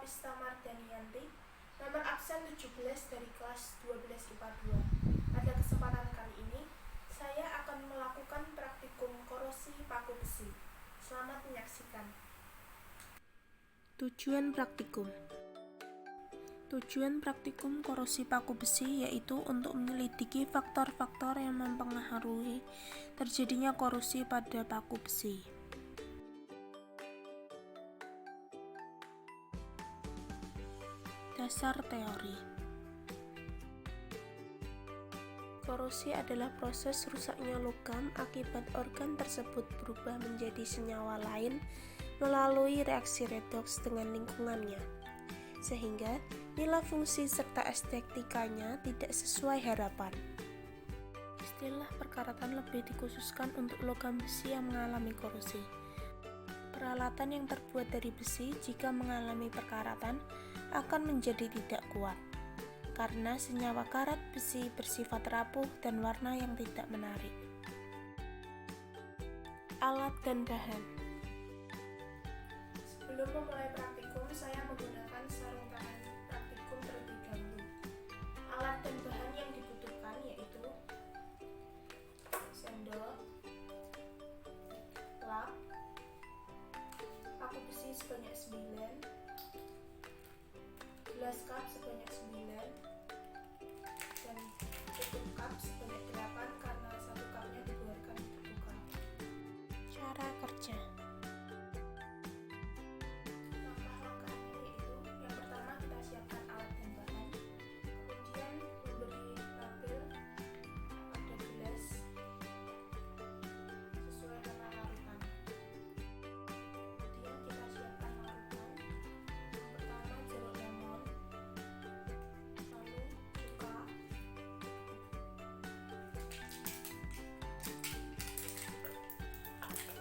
Kapista Mardanianti, nomor absen 17 dari kelas 12 IPA 2. Pada kesempatan kali ini, saya akan melakukan praktikum korosi paku besi. Selamat menyaksikan. Tujuan praktikum korosi paku besi yaitu untuk menyelidiki faktor-faktor yang mempengaruhi terjadinya korosi pada paku besi. Dasar teori. Korosi adalah proses rusaknya logam akibat organ tersebut berubah menjadi senyawa lain melalui reaksi redoks dengan lingkungannya, sehingga nilai fungsi serta estetikanya tidak sesuai harapan. Istilah perkaratan lebih dikhususkan untuk logam besi yang mengalami korosi. Peralatan yang terbuat dari besi jika mengalami perkaratan akan menjadi tidak kuat, karena senyawa karat besi bersifat rapuh dan warna yang tidak menarik. Alat dan bahan. Sebelum memulai praktikum, saya menggunakan sarung tangan praktikum terlebih dahulu. Alat dan bahan yang dibutuhkan yaitu sendok, lap, paku besi sebanyak 9, gelas cup sebanyak 9, dan tutup cup sebanyak 8 karena satu cupnya dibiarkan terbuka. Cara kerja. Langkah-langkahnya yaitu yang pertama kita siapkan alat dan bahan, kemudian memberi label pada gelas sesuai nama larutan. Kemudian kita siapkan larutan. Yang pertama jeruk lemon, lalu cuka, air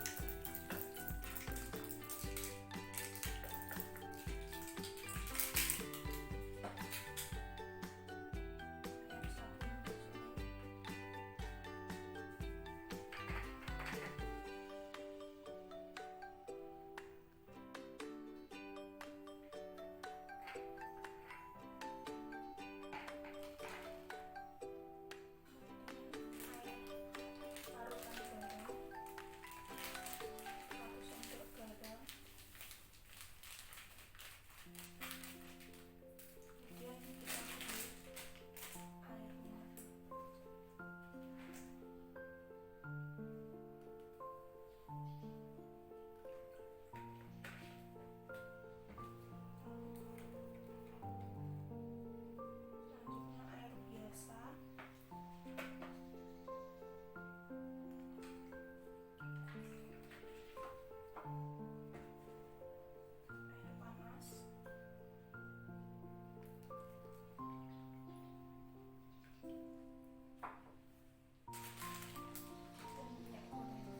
sabun untuk sungai, larutan garam, 1 sendok garam, kemudian kita beri airnya. Selanjutnya air biasa, air panas, dan minyak goreng.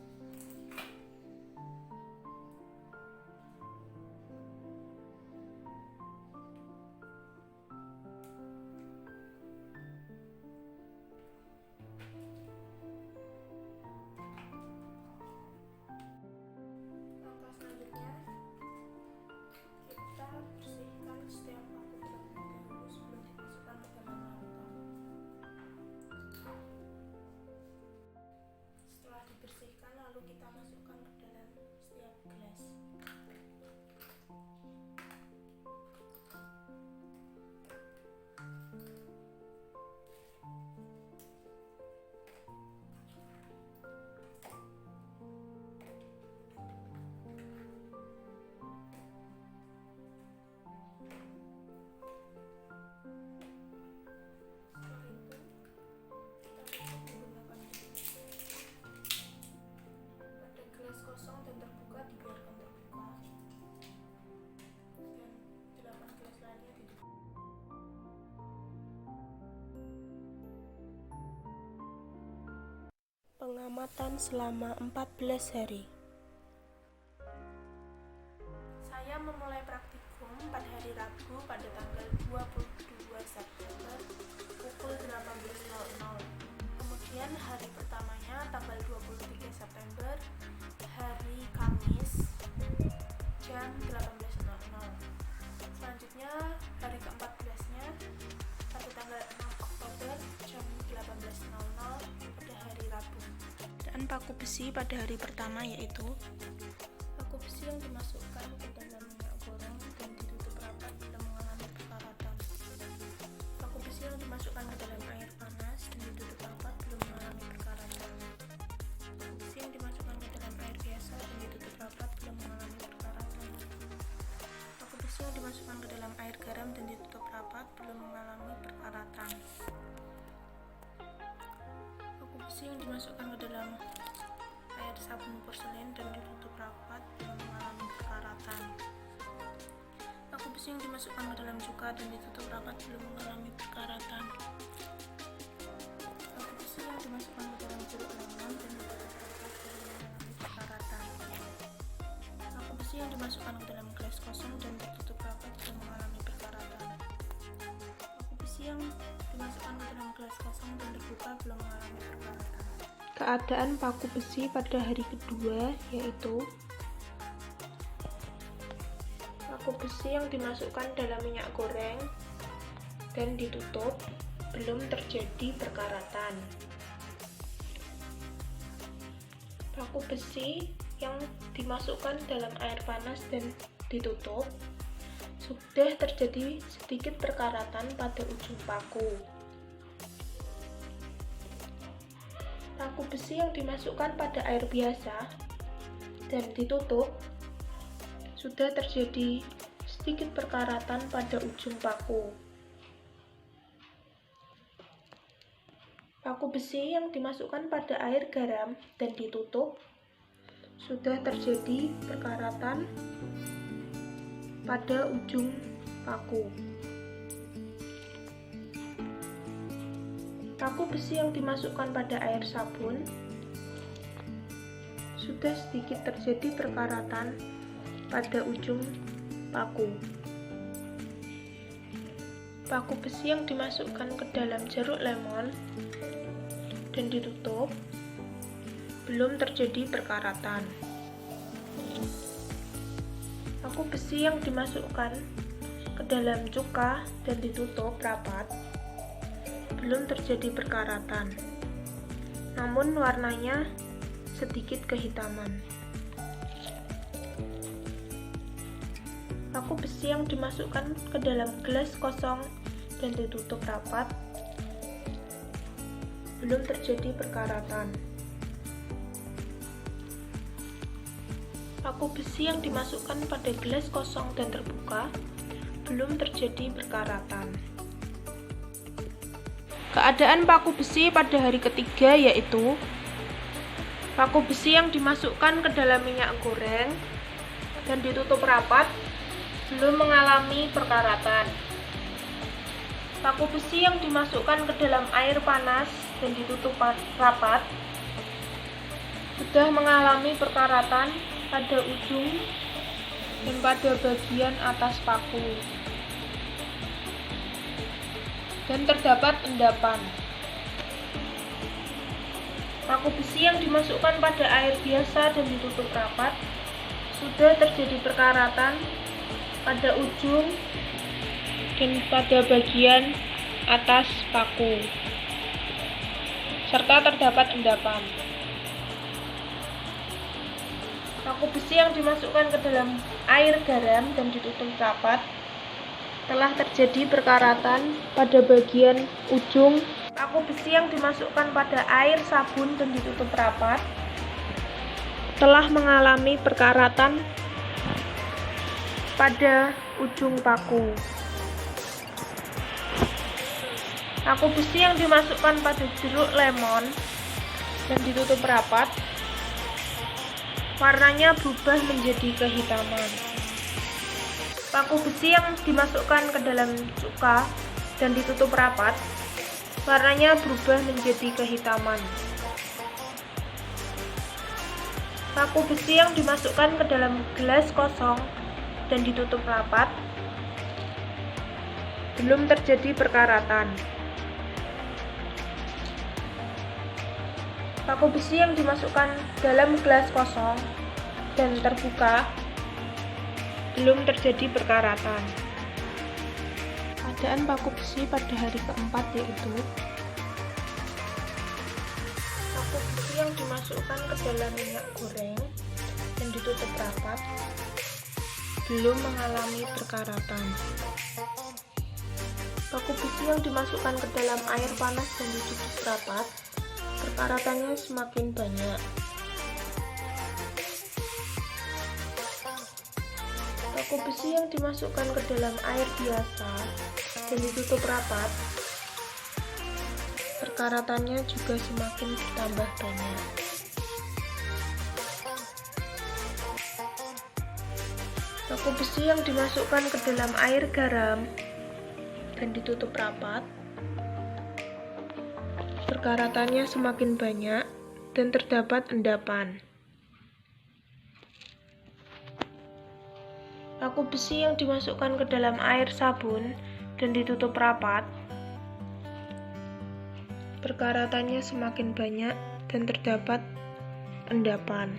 Langkah selanjutnya, kita bersihkan setiap paku terlebih dahulu sebelum dimasukkan ke dalam larutan. Setelah dibersihkan, lalu kita masukkan ke dalam setiap gelas. Setelah itu, kita tutup menggunakan tisu. Pada gelas kosong dan terbuka dibiarkan terbuka, dan 8 gelas lainnya ditutup. Pengamatan selama 14 hari. Saya memulai praktikum pada hari Rabu pada tanggal 22 September pukul 18.00. Kemudian hari pertamanya tanggal 23 September hari Kamis jam 18.00. Selanjutnya paku besi pada hari pertama yaitu paku besi yang dimasukkan ke dalam minyak goreng dan ditutup rapat bila mengalami perkaratan. Paku besi yang dimasukkan ke dalam air panas dan ditutup rapat belum mengalami perkaratan. Paku besi yang dimasukkan ke dalam air biasa dan ditutup rapat belum mengalami perkaratan. Paku besi yang dimasukkan ke dalam air garam dan ditutup rapat belum mengalami perkaratan. Paku besi yang dimasukkan ke dalam air sabun porselen dan ditutup rapat belum mengalami perkaratan. Paku besi yang dimasukkan ke dalam cuka dan ditutup rapat belum mengalami perkaratan. Paku besi yang dimasukkan ke dalam jeruk lemon dan ditutup rapat belum mengalami perkaratan. Paku besi yang dimasukkan ke dalam gelas kosong dan ditutup rapat belum mengalami perkaratan. Paku besi yang dimasukkan ke dalam gelas kosong dan terbuka belum mengalami perkaratan. keadaan paku besi pada hari kedua yaitu paku besi yang dimasukkan dalam minyak goreng dan ditutup belum terjadi perkaratan. Paku besi yang dimasukkan dalam air panas dan ditutup sudah terjadi sedikit perkaratan pada ujung paku. Paku besi yang dimasukkan pada air biasa dan ditutup sudah terjadi sedikit perkaratan pada ujung paku. Paku besi yang dimasukkan pada air garam dan ditutup sudah terjadi perkaratan pada ujung paku. Paku besi yang dimasukkan pada air sabun sudah sedikit terjadi perkaratan pada ujung paku. Paku besi yang dimasukkan ke dalam jeruk lemon dan ditutup belum terjadi perkaratan. Paku besi yang dimasukkan ke dalam cuka dan ditutup rapat belum terjadi perkaratan, namun warnanya sedikit kehitaman. Paku besi yang dimasukkan ke dalam gelas kosong dan ditutup rapat belum terjadi perkaratan. Paku besi yang dimasukkan pada gelas kosong dan terbuka belum terjadi perkaratan. Keadaan paku besi pada hari ketiga yaitu paku besi yang dimasukkan ke dalam minyak goreng dan ditutup rapat belum mengalami perkaratan. Paku besi yang dimasukkan ke dalam air panas dan ditutup rapat sudah mengalami perkaratan pada ujung dan pada bagian atas paku, dan terdapat endapan. Paku besi yang dimasukkan pada air biasa dan ditutup rapat sudah terjadi perkaratan pada ujung dan pada bagian atas paku, serta terdapat endapan. Paku besi yang dimasukkan ke dalam air garam dan ditutup rapat telah terjadi perkaratan pada bagian ujung. Paku besi yang dimasukkan pada air sabun dan ditutup rapat telah mengalami perkaratan pada ujung paku. Paku besi yang dimasukkan pada jeruk lemon dan ditutup rapat warnanya berubah menjadi kehitaman. Paku besi yang dimasukkan ke dalam cuka dan ditutup rapat warnanya berubah menjadi kehitaman. Paku besi yang dimasukkan ke dalam gelas kosong dan ditutup rapat belum terjadi perkaratan. Paku besi yang dimasukkan dalam gelas kosong dan terbuka belum terjadi perkaratan. Keadaan paku besi pada hari keempat yaitu paku besi yang yang dimasukkan ke dalam minyak goreng dan ditutup rapat belum mengalami perkaratan. Paku besi yang dimasukkan ke dalam air panas dan ditutup rapat, perkaratannya semakin banyak. Paku besi yang dimasukkan ke dalam air biasa dan ditutup rapat, perkaratannya juga semakin bertambah banyak. Paku besi yang dimasukkan ke dalam air garam dan ditutup rapat, perkaratannya semakin banyak dan terdapat endapan. Paku besi yang dimasukkan ke dalam air sabun dan ditutup rapat, perkaratannya semakin banyak dan terdapat endapan.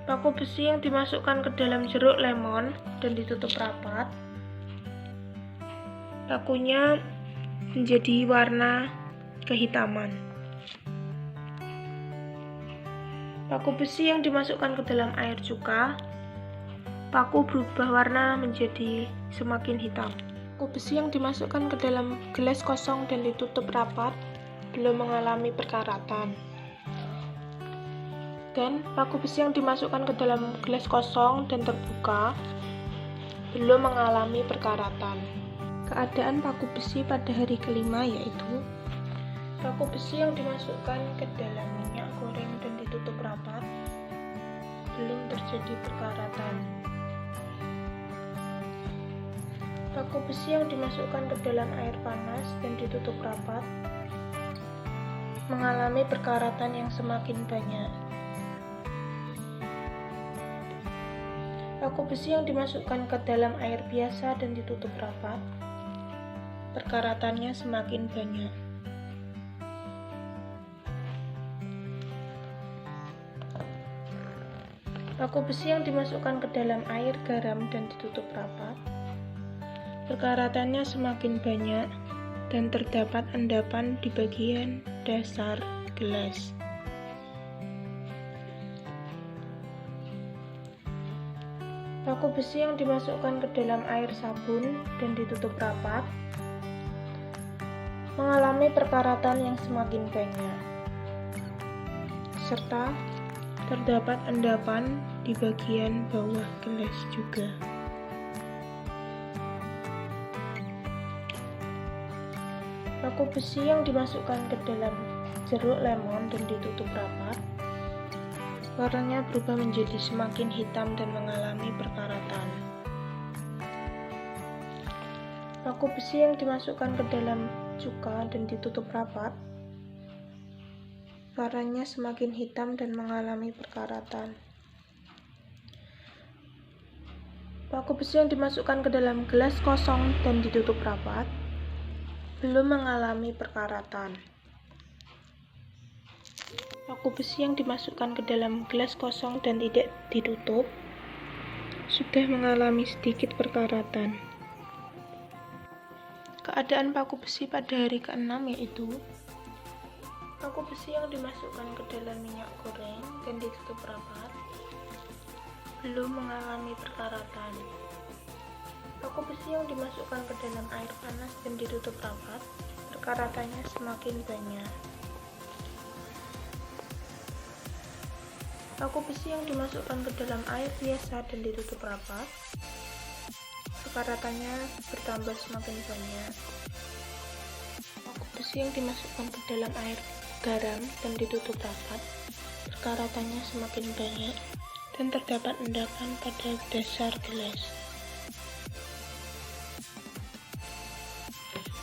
Paku besi yang dimasukkan ke dalam jeruk lemon dan ditutup rapat, pakunya menjadi warna kehitaman. Paku besi yang dimasukkan ke dalam air cuka, paku berubah warna menjadi semakin hitam. Paku besi yang dimasukkan ke dalam gelas kosong dan ditutup rapat belum mengalami perkaratan. Dan paku besi yang dimasukkan ke dalam gelas kosong dan terbuka belum mengalami perkaratan. Keadaan paku besi pada hari kelima yaitu paku besi yang dimasukkan ke dalam minyak goreng dan ditutup rapat belum terjadi perkaratan. Paku besi yang dimasukkan ke dalam air panas dan ditutup rapat mengalami perkaratan yang semakin banyak. Paku besi yang dimasukkan ke dalam air biasa dan ditutup rapat, perkaratannya semakin banyak. Paku besi yang dimasukkan ke dalam air garam dan ditutup rapat, perkaratannya semakin banyak dan terdapat endapan di bagian dasar gelas. Paku besi yang dimasukkan ke dalam air sabun dan ditutup rapat mengalami perkaratan yang semakin banyak, serta terdapat endapan di bagian bawah gelas juga. Paku besi yang dimasukkan ke dalam jeruk lemon dan ditutup rapat, warnanya berubah menjadi semakin hitam dan mengalami perkaratan. Paku besi yang dimasukkan ke dalam cuka dan ditutup rapat, warnanya semakin hitam dan mengalami perkaratan. Paku besi yang dimasukkan ke dalam gelas kosong dan ditutup rapat, belum mengalami perkaratan. Paku besi yang dimasukkan ke dalam gelas kosong dan tidak ditutup sudah mengalami sedikit perkaratan. Keadaan paku besi pada hari ke-6 yaitu paku besi yang dimasukkan ke dalam minyak goreng dan ditutup rapat belum mengalami perkaratan. Paku besi yang dimasukkan ke dalam air panas dan ditutup rapat, perkaratannya semakin banyak. Paku besi yang dimasukkan ke dalam air biasa dan ditutup rapat, perkaratannya bertambah semakin banyak. Paku besi yang dimasukkan ke dalam air garam dan ditutup rapat, perkaratannya semakin banyak dan terdapat endapan pada dasar gelas.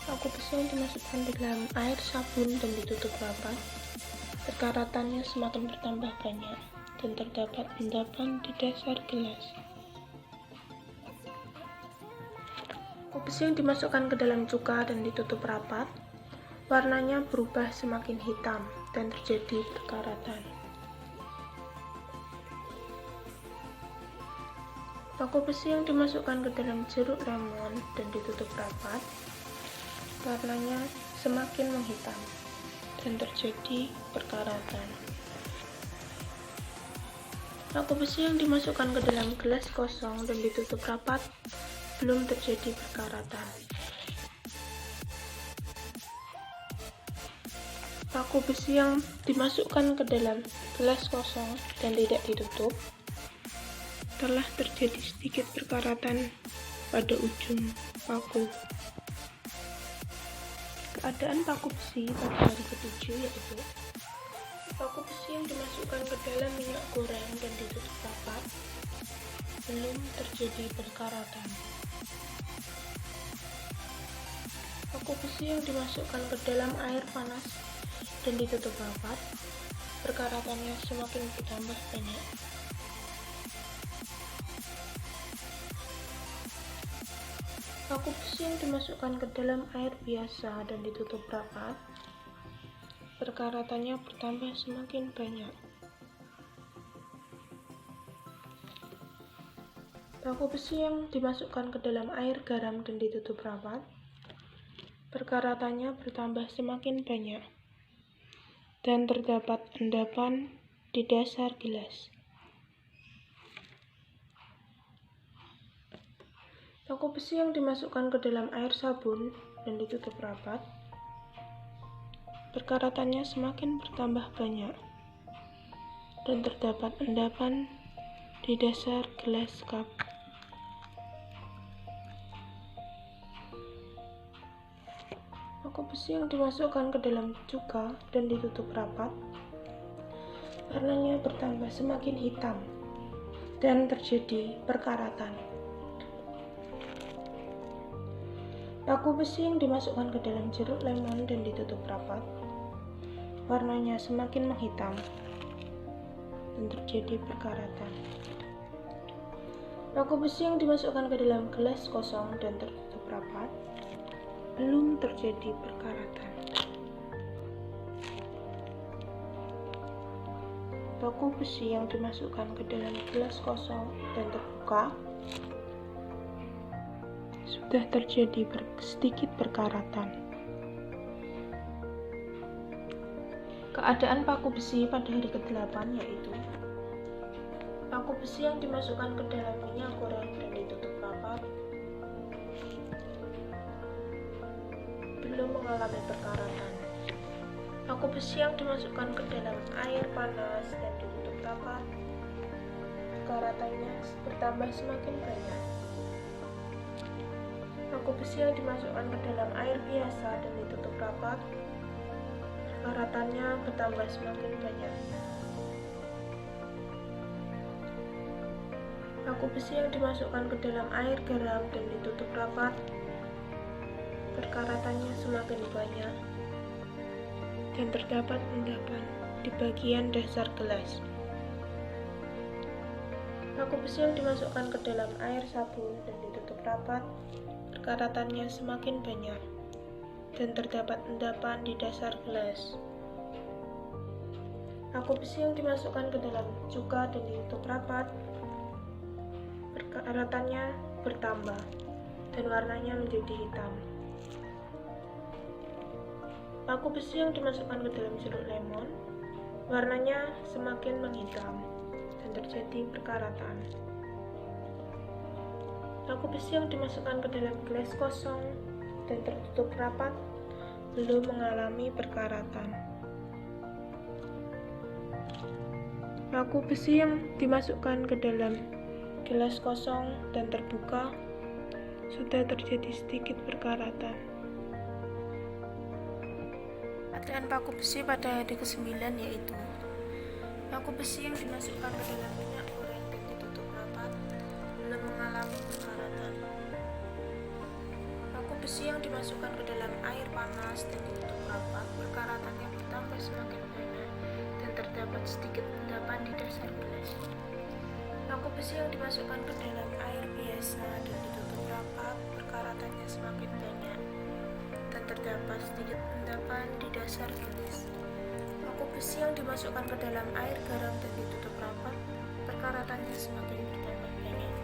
Paku besi yang dimasukkan ke dalam air sabun dan ditutup rapat, perkaratannya semakin bertambah banyak dan terdapat endapan di dasar gelas. Paku besi yang dimasukkan ke dalam cuka dan ditutup rapat, warnanya berubah semakin hitam dan terjadi perkaratan. Paku besi yang dimasukkan ke dalam jeruk lemon dan ditutup rapat, warnanya semakin menghitam dan terjadi perkaratan. Paku besi yang dimasukkan ke dalam gelas kosong dan ditutup rapat belum terjadi perkaratan. Paku besi yang dimasukkan ke dalam gelas kosong dan tidak ditutup telah terjadi sedikit perkaratan pada ujung paku. Keadaan paku besi pada hari ketujuh yaitu paku besi yang dimasukkan ke dalam minyak goreng dan ditutup rapat belum terjadi perkaratan. Paku besi yang dimasukkan ke dalam air panas dan ditutup rapat, perkaratannya semakin bertambah banyak. Paku besi yang dimasukkan ke dalam air biasa dan ditutup rapat, perkaratannya bertambah semakin banyak. Paku besi yang dimasukkan ke dalam air garam dan ditutup rapat, perkaratannya bertambah semakin banyak. Dan terdapat endapan di dasar gelas. Paku besi yang dimasukkan ke dalam air sabun dan ditutup rapat, perkaratannya semakin bertambah banyak dan terdapat endapan di dasar gelas cup. Paku besi yang dimasukkan ke dalam cuka dan ditutup rapat, warnanya bertambah semakin hitam dan terjadi perkaratan. Paku besi yang dimasukkan ke dalam jeruk lemon dan ditutup rapat, warnanya semakin menghitam dan terjadi perkaratan. Paku besi yang dimasukkan ke dalam gelas kosong dan tertutup rapat, belum terjadi perkaratan. Paku besi yang dimasukkan ke dalam gelas kosong dan terbuka sudah terjadi sedikit perkaratan. Keadaan paku besi pada hari ke-8 yaitu paku besi yang dimasukkan ke dalam minyak goreng dan ditutup rapat belum mengalami perkaratan. Paku besi yang dimasukkan ke dalam air panas dan ditutup rapat, perkaratannya bertambah semakin banyak. Paku besi yang dimasukkan ke dalam air biasa dan ditutup rapat, perkaratannya bertambah semakin banyak. Paku besi yang dimasukkan ke dalam air garam dan ditutup rapat, perkaratannya semakin banyak dan terdapat endapan di bagian dasar gelas. Paku besi yang dimasukkan ke dalam air sabun dan ditutup rapat, perkaratannya semakin banyak dan terdapat endapan di dasar gelas. Paku besi yang dimasukkan ke dalam cuka dan ditutup rapat, perkaratannya bertambah dan warnanya menjadi hitam. Paku besi yang dimasukkan ke dalam jeruk lemon, warnanya semakin menghitam dan terjadi perkaratan. Paku besi yang dimasukkan ke dalam gelas kosong dan tertutup rapat belum mengalami perkaratan. Paku besi yang dimasukkan ke dalam gelas kosong dan terbuka sudah terjadi sedikit perkaratan. Keadaan paku besi pada hari ke-9 yaitu paku besi yang dimasukkan ke dalam minyak goreng dan ditutup rapat belum mengalami perkaratan. Paku besi yang dimasukkan ke dalam air panas dan ditutup rapat, perkaratannya bertambah semakin banyak dan terdapat sedikit endapan di dasar gelas. Paku besi yang dimasukkan ke dalam air biasa dan ditutup rapat, perkaratannya semakin banyak dan terdapat sedikit endapan di dasar gelas. Paku besi yang dimasukkan ke dalam air garam dan ditutup rapat, perkaratannya semakin bertambah banyak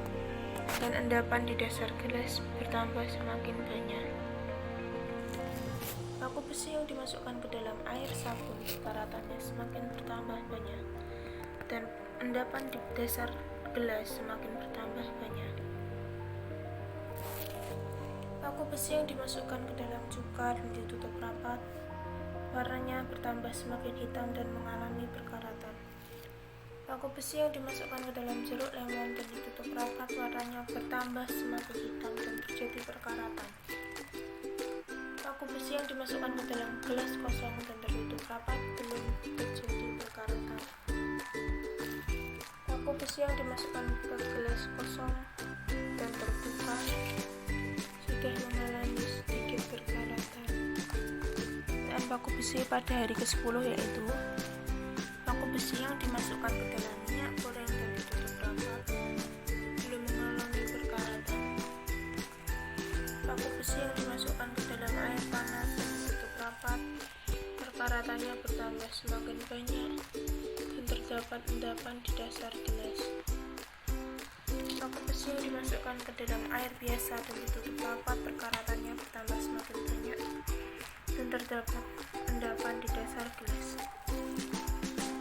dan endapan di dasar gelas bertambah semakin banyak. Paku besi yang dimasukkan ke dalam air sabun, kekeratannya semakin bertambah banyak, dan endapan di dasar gelas semakin bertambah banyak. Paku besi yang dimasukkan ke dalam cuka dan ditutup rapat, warnanya bertambah semakin hitam dan mengalami perkaratan. Paku besi yang dimasukkan ke dalam jeruk lemon dan ditutup rapat, warnanya bertambah semakin hitam dan terjadi perkaratan. Paku besi yang dimasukkan ke dalam gelas kosong dan tertutup rapat, belum terjadi perkaratan. Paku besi yang dimasukkan ke gelas kosong dan terbuka sudah mengalami sedikit perkaratan. Dan paku besi pada hari ke-10 yaitu paku besi yang dimasukkan ke dalam minyak goreng dan ditutup rapat, belum mengalami perkaratan. Paku besi yang dimasukkan ke dalam air panas dan ditutup rapat, perkaratannya bertambah semakin banyak dan terdapat endapan di dasar gelas. Paku besi yang dimasukkan ke dalam air biasa dan ditutup rapat, perkaratannya bertambah semakin banyak dan terdapat endapan di dasar gelas.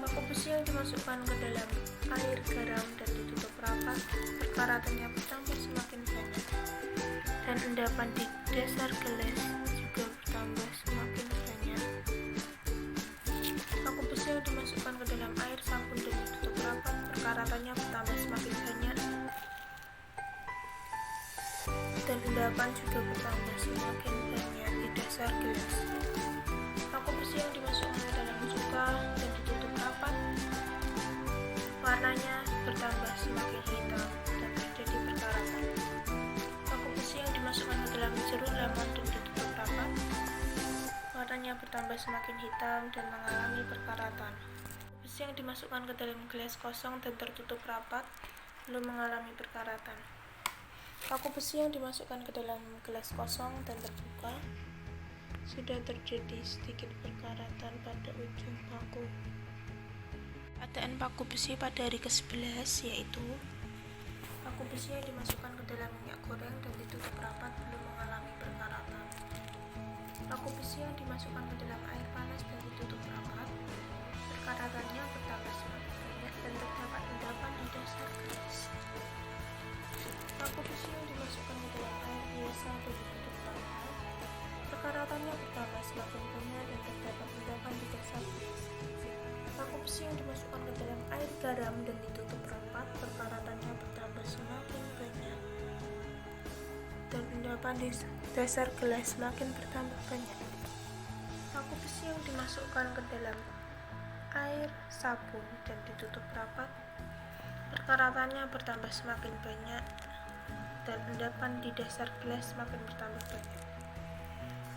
Paku besi yang dimasukkan ke dalam air garam dan ditutup rapat, perkaratannya bertambah semakin banyak dan endapan di dasar gelas juga bertambah semakin banyak. Paku besi yang dimasukkan ke dalam air sabun dan ditutup rapat, perkaratannya bertambah semakin banyak dan endapan juga bertambah semakin banyak di dasar gelas. Paku besi yang dimasukkan ke dalam cuka dan ditutup rapat, warnanya bertambah semakin hitam dan terjadi perkaratan. Paku besi yang dimasukkan ke dalam jeruk lemon dan ditutup rapat, warnanya bertambah semakin hitam dan mengalami perkaratan. Paku besi yang dimasukkan ke dalam gelas kosong dan tertutup rapat, belum mengalami perkaratan. Paku besi yang dimasukkan ke dalam gelas kosong dan terbuka sudah terjadi sedikit perkaratan pada ujung paku. Keadaan paku besi pada hari ke-11 yaitu paku besi yang dimasukkan ke dalam minyak goreng dan ditutup rapat, belum mengalami perkaratan. Paku besi yang dimasukkan ke dalam air panas dan ditutup rapat, perkaratannya bertambah semakin banyak dan terdapat endapan di dasar gelas. Paku besi yang dimasukkan ke dalam air biasa dan ditutup rapat, perkaratannya bertambah semakin banyak dan terdapat endapan di dasar gelas. Paku besi yang dimasukkan ke dalam air garam dan ditutup rapat, perkaratannya bertambah semakin banyak dan endapan di dasar gelas semakin bertambah banyak. Paku besi yang dimasukkan ke dalam air sabun dan ditutup rapat, perkaratannya bertambah semakin banyak dan endapan di dasar gelas semakin bertambah banyak.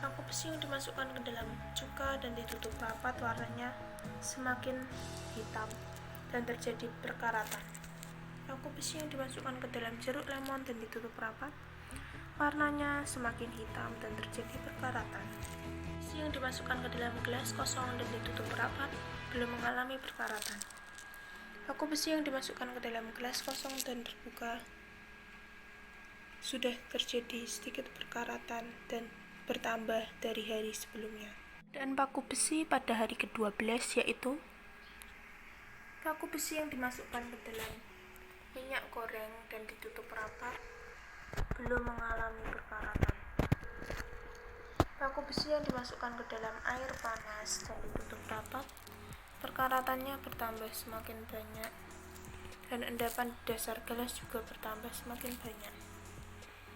Paku besi yang dimasukkan ke dalam cuka dan ditutup rapat, warnanya semakin hitam dan terjadi perkaratan. Paku besi yang dimasukkan ke dalam jeruk lemon dan ditutup rapat, warnanya semakin hitam dan terjadi perkaratan. Besi yang dimasukkan ke dalam gelas kosong dan ditutup rapat, belum mengalami perkaratan. Paku besi yang dimasukkan ke dalam gelas kosong dan terbuka sudah terjadi sedikit perkaratan dan bertambah dari hari sebelumnya. Dan paku besi pada hari ke-12 yaitu paku besi yang dimasukkan ke dalam minyak goreng dan ditutup rapat, belum mengalami perkaratan. Paku besi yang dimasukkan ke dalam air panas dan ditutup rapat, perkaratannya bertambah semakin banyak dan endapan di dasar gelas juga bertambah semakin banyak.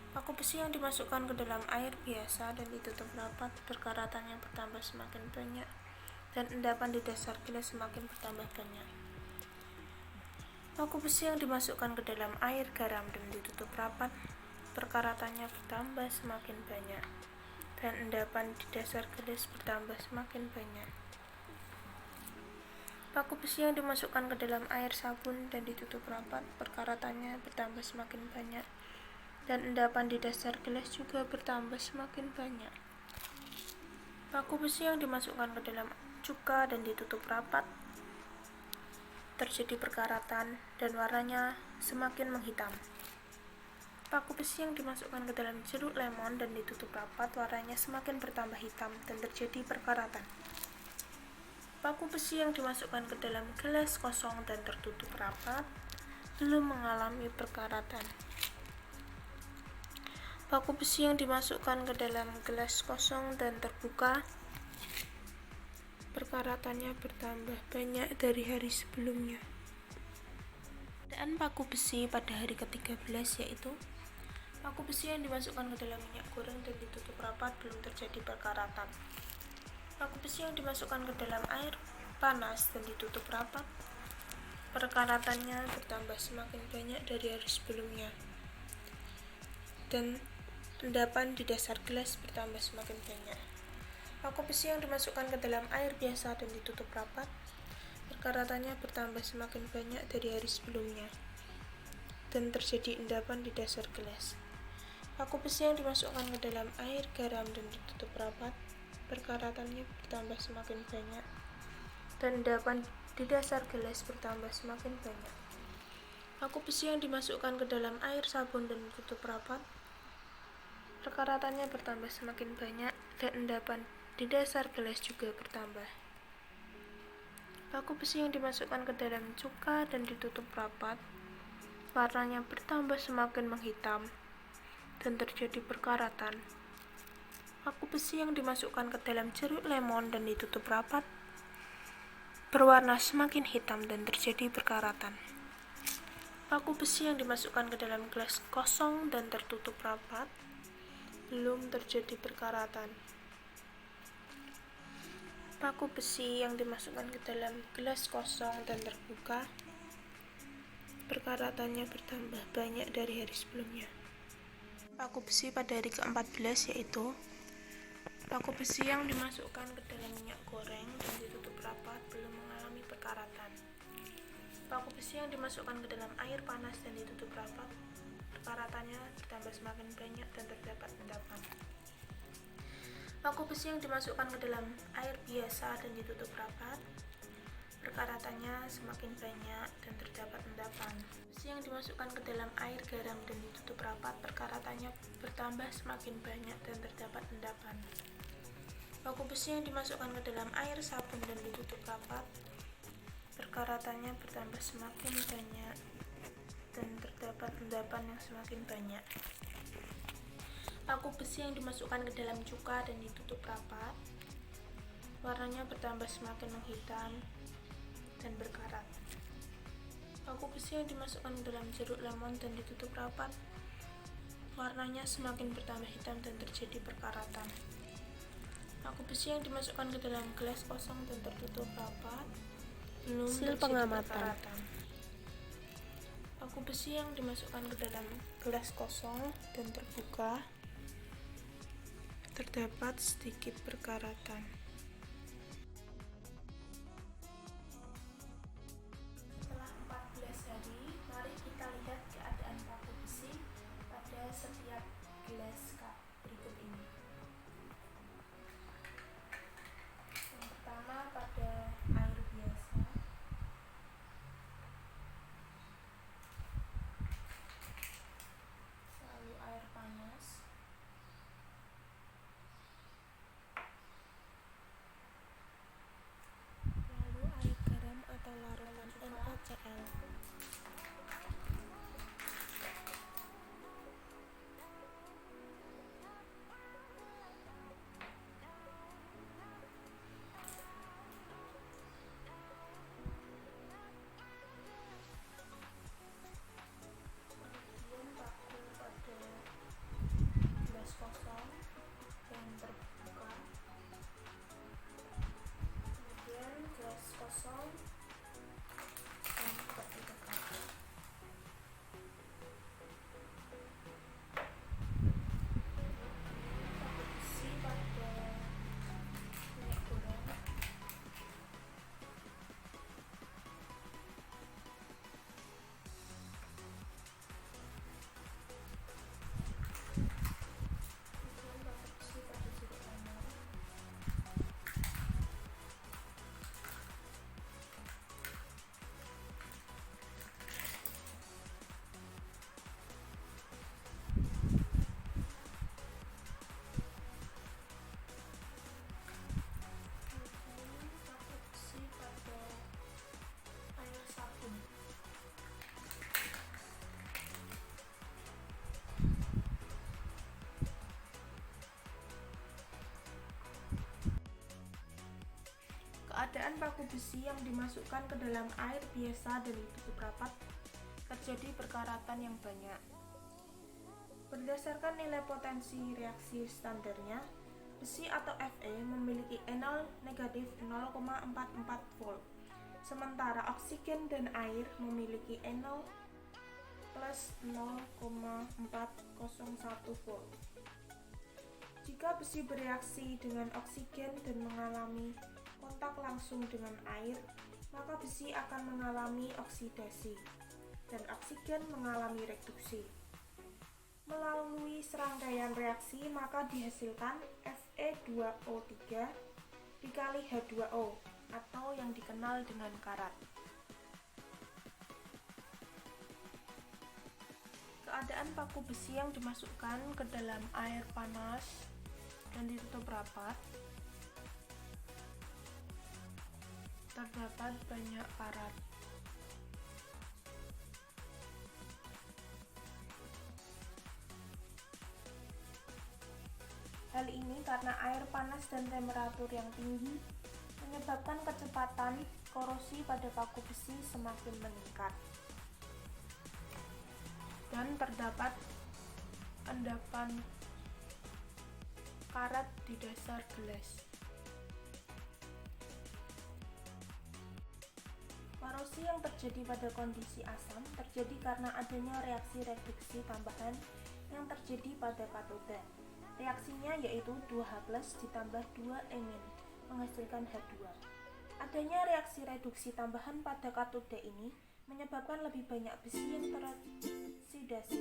Paku besi yang dimasukkan ke dalam air biasa dan ditutup rapat, perkaratannya bertambah semakin banyak dan endapan di dasar gelas semakin bertambah banyak. Paku besi yang dimasukkan ke dalam air garam dan ditutup rapat, perkaratannya bertambah semakin banyak dan endapan di dasar gelas bertambah semakin banyak. Paku besi yang dimasukkan ke dalam air sabun dan ditutup rapat, perkaratannya bertambah semakin banyak dan endapan di dasar gelas juga bertambah semakin banyak. Paku besi yang dimasukkan ke dalam cuka dan ditutup rapat, terjadi perkaratan dan warnanya semakin menghitam. Paku besi yang dimasukkan ke dalam jeruk lemon dan ditutup rapat, warnanya semakin bertambah hitam dan terjadi perkaratan. Paku besi yang dimasukkan ke dalam gelas kosong dan tertutup rapat belum mengalami perkaratan. Paku besi yang dimasukkan ke dalam gelas kosong dan terbuka, perkaratannya bertambah banyak dari hari sebelumnya. Keadaan paku besi pada hari ke-13 yaitu paku besi yang dimasukkan ke dalam minyak goreng dan ditutup rapat belum terjadi perkaratan. Paku besi yang dimasukkan ke dalam air panas dan ditutup rapat, perkaratannya bertambah semakin banyak dari hari sebelumnya. Dan endapan di dasar gelas bertambah semakin banyak. Paku besi yang dimasukkan ke dalam air biasa dan ditutup rapat, perkaratannya bertambah semakin banyak dari hari sebelumnya. Dan terjadi endapan di dasar gelas. Paku besi yang dimasukkan ke dalam air, garam dan ditutup rapat, perkaratannya bertambah semakin banyak. Dan endapan di dasar gelas bertambah semakin banyak. Paku besi yang dimasukkan ke dalam air, sabun dan ditutup rapat, perkaratannya bertambah semakin banyak dan endapan di dasar gelas juga bertambah. Paku besi yang dimasukkan ke dalam cuka dan ditutup rapat, warnanya bertambah semakin menghitam dan terjadi perkaratan. Paku besi yang dimasukkan ke dalam jeruk lemon dan ditutup rapat, berwarna semakin hitam dan terjadi perkaratan. Paku besi yang dimasukkan ke dalam gelas kosong dan tertutup rapat, belum terjadi perkaratan. Paku besi yang dimasukkan ke dalam gelas kosong dan terbuka, perkaratannya bertambah banyak dari hari sebelumnya. Paku besi pada hari ke-14 yaitu paku besi yang dimasukkan ke dalam minyak goreng dan ditutup rapat belum mengalami perkaratan. Paku besi yang dimasukkan ke dalam air panas dan ditutup rapat, perkaratannya bertambah semakin banyak dan terdapat endapan. Paku besi yang dimasukkan ke dalam air biasa dan ditutup rapat, perkaratannya semakin banyak dan terdapat endapan. Besi yang dimasukkan ke dalam air, garam dan ditutup rapat, perkaratannya bertambah semakin banyak dan terdapat endapan. Paku besi yang dimasukkan ke dalam air, sabun dan ditutup rapat, perkaratannya bertambah semakin banyak dan terdapat endapan yang semakin banyak. Paku besi yang dimasukkan ke dalam cuka dan ditutup rapat, warnanya bertambah semakin menghitam dan berkarat. Paku besi yang dimasukkan ke dalam jeruk lemon dan ditutup rapat, warnanya semakin bertambah hitam dan terjadi perkaratan. Paku besi yang dimasukkan ke dalam gelas kosong dan tertutup rapat, belum terjadi perkaratan. Paku besi yang dimasukkan ke dalam gelas kosong dan terbuka, terdapat sedikit perkaratan. Setelah 14 hari, mari kita lihat keadaan paku besi pada setiap gelas cup berikut ini. Yang pertama pada air biasa, lalu air panas, lalu air garam atau larutan NaCl. Kemudian paku pada gelas kosong dan terbuka, kemudian gelas kosong dan tertutup. Keadaan paku besi yang dimasukkan ke dalam air biasa dan ditutup rapat terjadi perkaratan yang banyak. Berdasarkan nilai potensi reaksi standarnya, besi atau Fe memiliki E0 negatif 0,44 volt, sementara oksigen dan air memiliki E0 plus 0,401 volt. Jika besi bereaksi dengan oksigen dan mengalami kontak langsung dengan air, maka besi akan mengalami oksidasi dan oksigen mengalami reduksi. Melalui serangkaian reaksi, maka dihasilkan Fe2O3 dikali H2O atau yang dikenal dengan karat. Keadaan paku besi yang dimasukkan ke dalam air panas dan ditutup rapat, terdapat banyak karat. Hal ini karena air panas dan temperatur yang tinggi menyebabkan kecepatan korosi pada paku besi semakin meningkat, dan terdapat endapan karat di dasar gelas. Korosi yang terjadi pada kondisi asam terjadi karena adanya reaksi reduksi tambahan yang terjadi pada katoda. Reaksinya yaitu 2H+ ditambah 2- menghasilkan H2. Adanya reaksi reduksi tambahan pada katoda ini menyebabkan lebih banyak besi yang teroksidasi,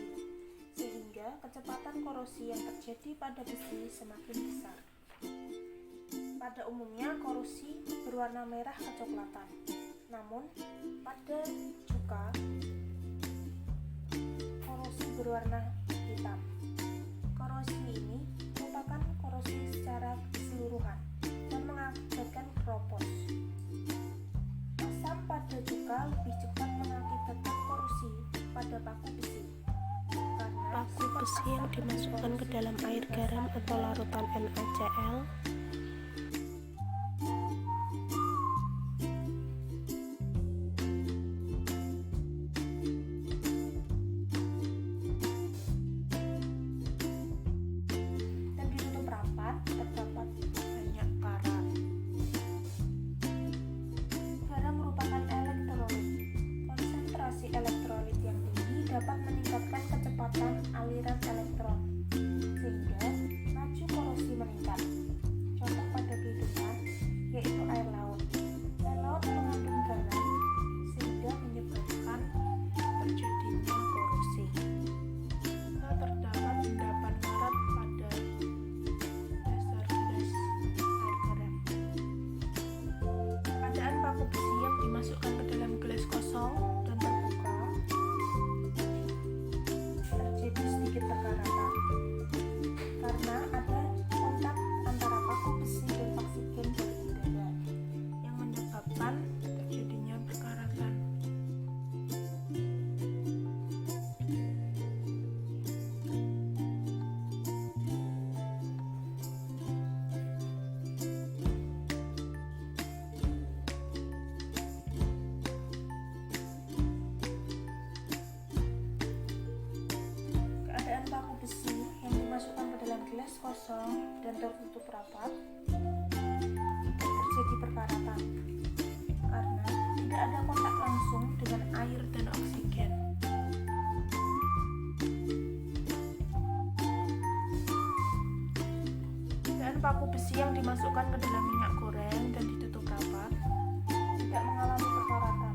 sehingga kecepatan korosi yang terjadi pada besi semakin besar. Pada umumnya korosi berwarna merah kecoklatan. Namun, pada cuka, korosi berwarna hitam. Korosi ini merupakan korosi secara keseluruhan dan mengakibatkan keropos. Asam pada cuka lebih cepat mengakibatkan korosi pada paku besi. Karena Paku besi yang dimasukkan ke dalam air garam atau larutan NaCl terdapat banyak karat. Garam merupakan elektrolit. Konsentrasi elektrolit yang tinggi dapat meningkatkan kecepatan aliran elektron, sehingga laju korosi meningkat. Contoh pada kehidupan yaitu air laut. Air laut mengandung garam sehingga menyebabkan terjadinya korosi. Terdapat endapan karat pada dasar gelas air garam. Keadaan paku besi yang dimasukkan ke dalam gelas kosong dan terbuka terjadi sedikit perkaratan karena ada kontak antara paku besi dan oksigen dari udara yang menyebabkan terjadinya perkaratan. Keadaan paku besi yang dimasukkan ke dalam gelas kosong dan tertutup rapat tidak terjadi perkaratan karena tidak ada kontak langsung dengan air dan oksigen. Keadaan paku besi yang dimasukkan ke dalam minyak goreng dan ditutup rapat tidak mengalami perkaratan.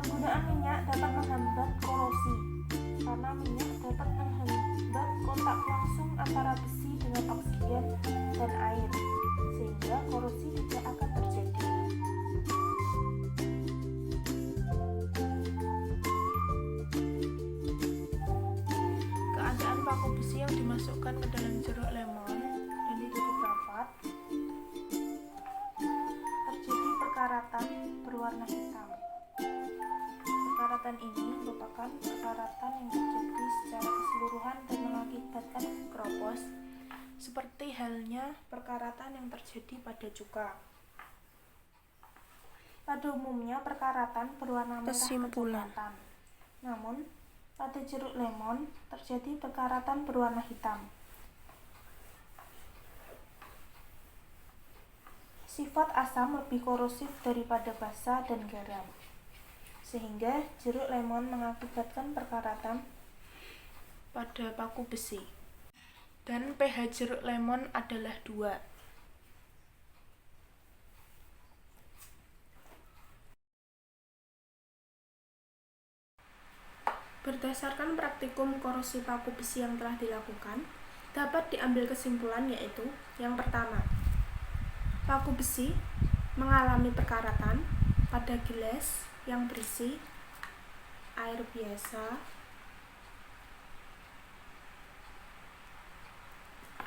Penggunaan minyak dapat menghambat korosi karena minyak dapat menghambat kontak langsung antara besi dengan oksigen dan air, sehingga korosi tidak akan terjadi. Keadaan paku besi yang dimasukkan ke dalam jeruk lemon dan ditutup rapat terjadi perkaratan berwarna hitam. Perkaratan ini merupakan perkaratan yang terjadi secara keseluruhan dan mengakibatkan keropos, seperti halnya perkaratan yang terjadi pada cuka. Pada umumnya perkaratan berwarna merah Kesimpulan. kecoklatan. Namun, pada jeruk lemon terjadi perkaratan berwarna hitam. Sifat asam lebih korosif daripada basa dan garam, sehingga jeruk lemon mengakibatkan perkaratan pada paku besi. Dan pH jeruk lemon adalah 2. Berdasarkan praktikum korosi paku besi yang telah dilakukan, dapat diambil kesimpulan yaitu yang pertama, paku besi mengalami perkaratan pada gelas yang berisi air biasa,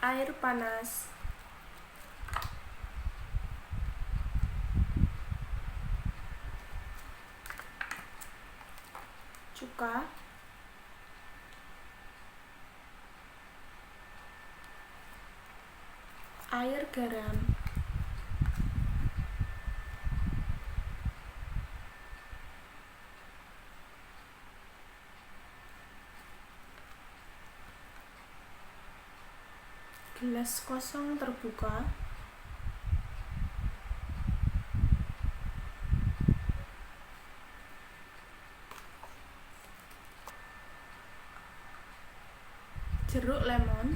air panas, cuka, air garam, gelas kosong terbuka, jeruk lemon,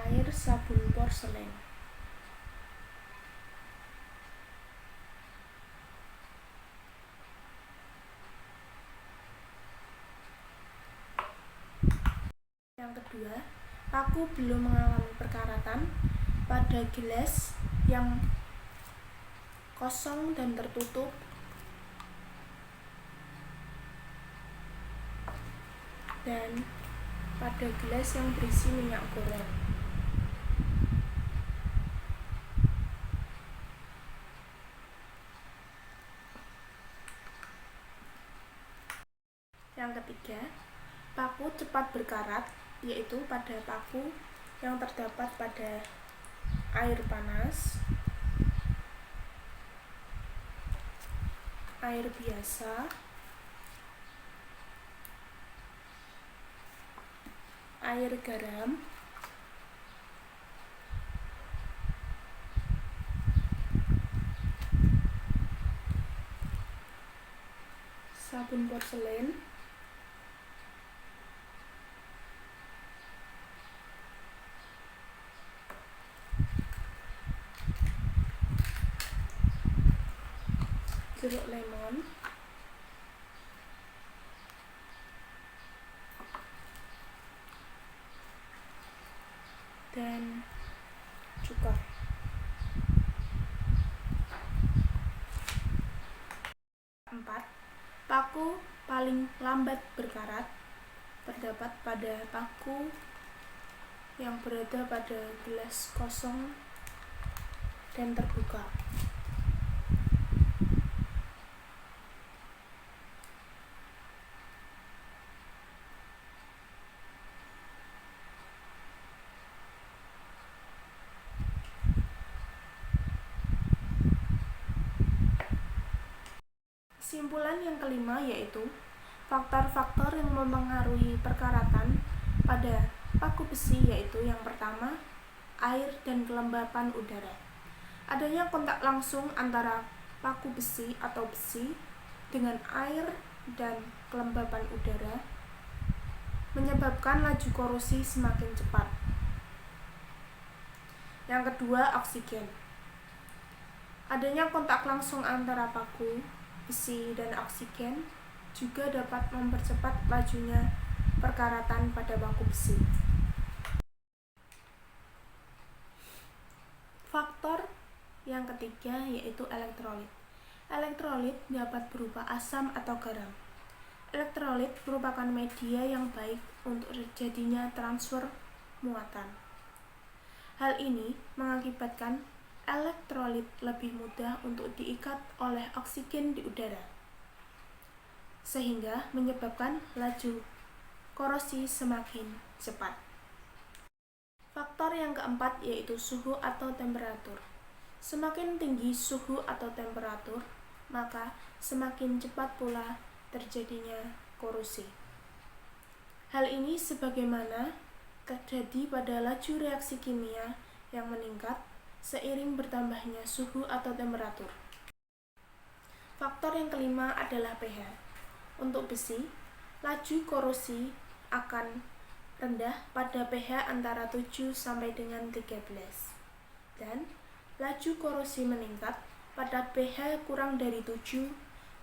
air sabun porselen. Yang kedua, paku belum mengalami perkaratan pada gelas yang kosong dan tertutup, dan pada gelas yang berisi minyak goreng. Yang ketiga, paku cepat berkarat, yaitu pada paku yang terdapat pada air panas, air biasa, air garam, sabun porselen, jeruk lemon, dan cuka. Empat, paku paling lambat berkarat terdapat pada paku yang berada pada gelas kosong dan terbuka. Kesimpulan yang kelima yaitu faktor-faktor yang mempengaruhi perkaratan pada paku besi yaitu yang pertama, air dan kelembapan udara. Adanya kontak langsung antara paku besi atau besi dengan air dan kelembapan udara menyebabkan laju korosi semakin cepat. Yang kedua, oksigen. Adanya kontak langsung antara paku besi dan oksigen juga dapat mempercepat lajunya perkaratan pada paku besi. Faktor yang ketiga yaitu elektrolit. Elektrolit dapat berupa asam atau garam. Elektrolit merupakan media yang baik untuk terjadinya transfer muatan. Hal ini mengakibatkan elektrolit lebih mudah untuk diikat oleh oksigen di udara. sehingga menyebabkan laju korosi semakin cepat. Faktor yang keempat yaitu suhu atau temperatur. Semakin tinggi suhu atau temperatur, maka semakin cepat pula terjadinya korosi. Hal ini sebagaimana terjadi pada laju reaksi kimia yang meningkat seiring bertambahnya suhu atau temperatur. Faktor yang kelima adalah pH. Untuk besi, laju korosi akan rendah pada pH antara 7 sampai dengan 13 dan laju korosi meningkat pada pH kurang dari 7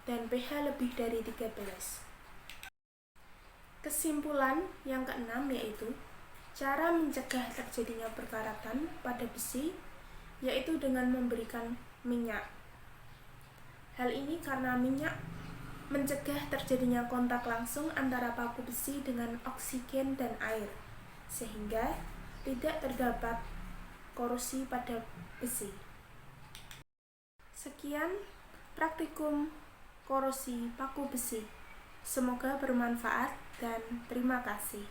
dan pH lebih dari 13. Kesimpulan yang keenam yaitu cara mencegah terjadinya perkaratan pada besi yaitu dengan memberikan minyak. Hal ini karena minyak mencegah terjadinya kontak langsung antara paku besi dengan oksigen dan air, sehingga tidak terdapat korosi pada besi. Sekian praktikum korosi paku besi. Semoga bermanfaat dan terima kasih.